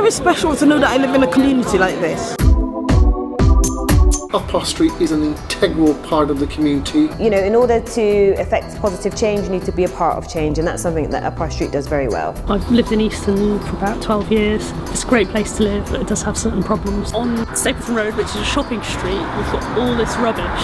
very special to know that I live in a community like this. Uparr Street is an integral part of the community. You know, in order to effect positive change, you need to be a part of change, and that's something that Uparr Street does very well. I've lived in Easton for about 12 years. It's a great place to live, but it does have certain problems. On Stapleton Road, which is a shopping street, we've got all this rubbish,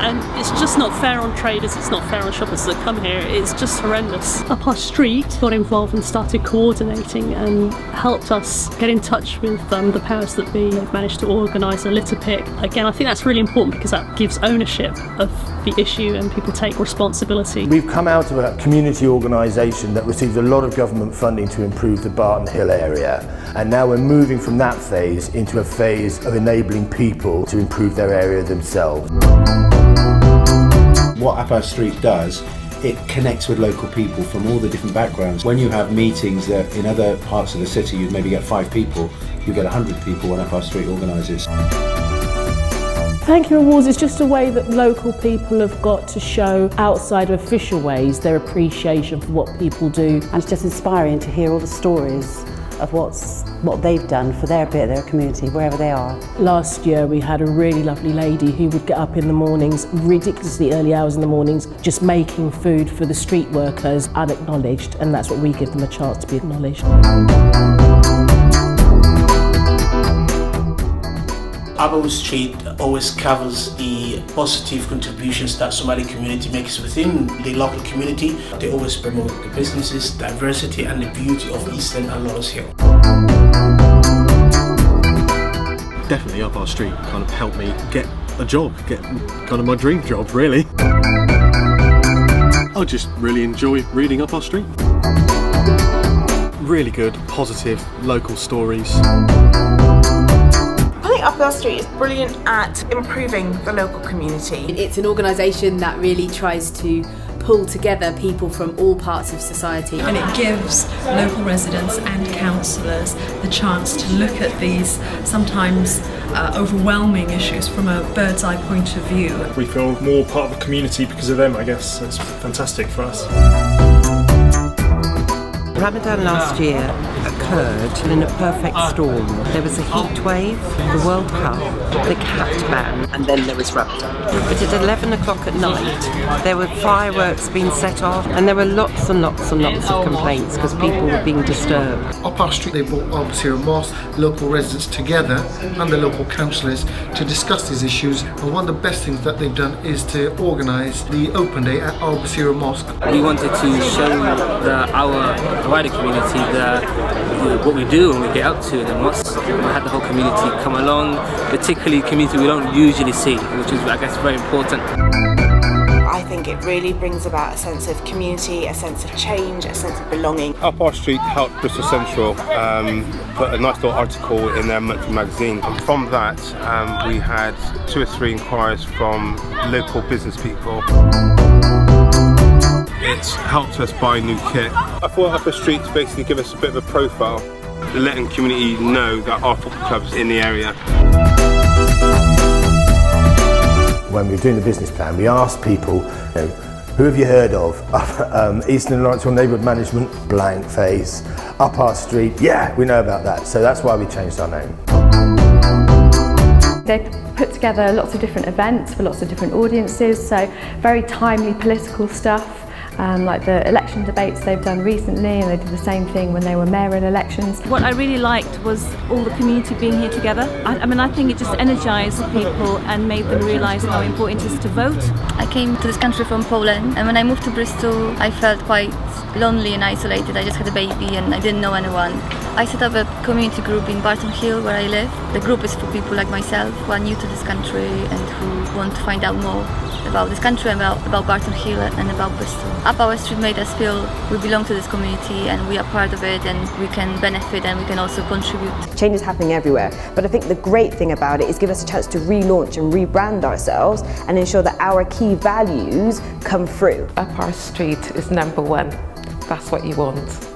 and it's just not fair on traders, it's not fair on shoppers that come here, it's just horrendous. Uparr Street got involved and started coordinating and helped us get in touch with the powers that be. They've managed to organise a litter pick. Again, I think that's really important because that gives ownership of the issue and people take responsibility. We've come out of a community organisation that received a lot of government funding to improve the Barton Hill area, and now we're moving from that phase into a phase of enabling people to improve their area themselves. What Uparr Street does, it connects with local people from all the different backgrounds. When you have meetings that in other parts of the city you'd maybe get 5 people, you get 100 people when Uparr Street organises. Thank You Awards is just a way that local people have got to show outside of official ways their appreciation for what people do. And it's just inspiring to hear all the stories of what they've done for their bit of their community, wherever they are. Last year we had a really lovely lady who would get up in the mornings, ridiculously early hours in the mornings, just making food for the street workers unacknowledged, and that's what we give them a chance to be acknowledged. Uparr Street always covers the positive contributions that Somali community makes within the local community. They always promote the businesses, diversity and the beauty of Easton and Laurels Hill. Definitely Uparr Street kind of helped me get a job, get kind of my dream job really. I just really enjoy reading Uparr Street. Really good, positive local stories. Uparr Street is brilliant at improving the local community. It's an organisation that really tries to pull together people from all parts of society. And it gives local residents and councillors the chance to look at these sometimes overwhelming issues from a bird's eye point of view. We feel more part of the community because of them, I guess. It's fantastic for us. Ramadan last year occurred in a perfect storm. There was a heat wave, the World Cup, the cat ban, and then there was Ramadan. But at 11 o'clock at night, there were fireworks being set off, and there were lots and lots and lots of complaints because people were being disturbed. Uparr Street, they brought Al Basira Mosque, local residents together and the local councillors to discuss these issues, and one of the best things that they've done is to organise the open day at Al Basira Mosque. We wanted to show our wider community what we do and we get up to in the mosque. We had the whole community come along, particularly community we don't usually see, which is, I guess, very important. I think it really brings about a sense of community, a sense of change, a sense of belonging. Uparr Street helped Bristol Central put a nice little article in their monthly magazine. And from that, we had 2 or 3 inquiries from local business people. It's helped us buy new kit. I thought Uparr Street to basically give us a bit of a profile, letting community know that our football club's in the area. When we were doing the business plan, we asked people, who have you heard of? Easton and Laurels Hill Neighbourhood Management, blank face. Uparr Street, yeah, we know about that. So that's why we changed our name. They put together lots of different events for lots of different audiences, so very timely political stuff. Like the election debates they've done recently, and they did the same thing when they were mayoral elections. What I really liked was all the community being here together. I think it just energised people and made them realise how important it is to vote. I came to this country from Poland, and when I moved to Bristol I felt quite lonely and isolated. I just had a baby and I didn't know anyone. I set up a community group in Barton Hill where I live. The group is for people like myself who are new to this country and who want to find out more about this country, about Barton Hill and about Bristol. Uparr Street made us feel we belong to this community and we are part of it, and we can benefit and we can also contribute. Change is happening everywhere, but I think the great thing about it is give us a chance to relaunch and rebrand ourselves and ensure that our key values come through. Uparr Street is #1. That's what you want.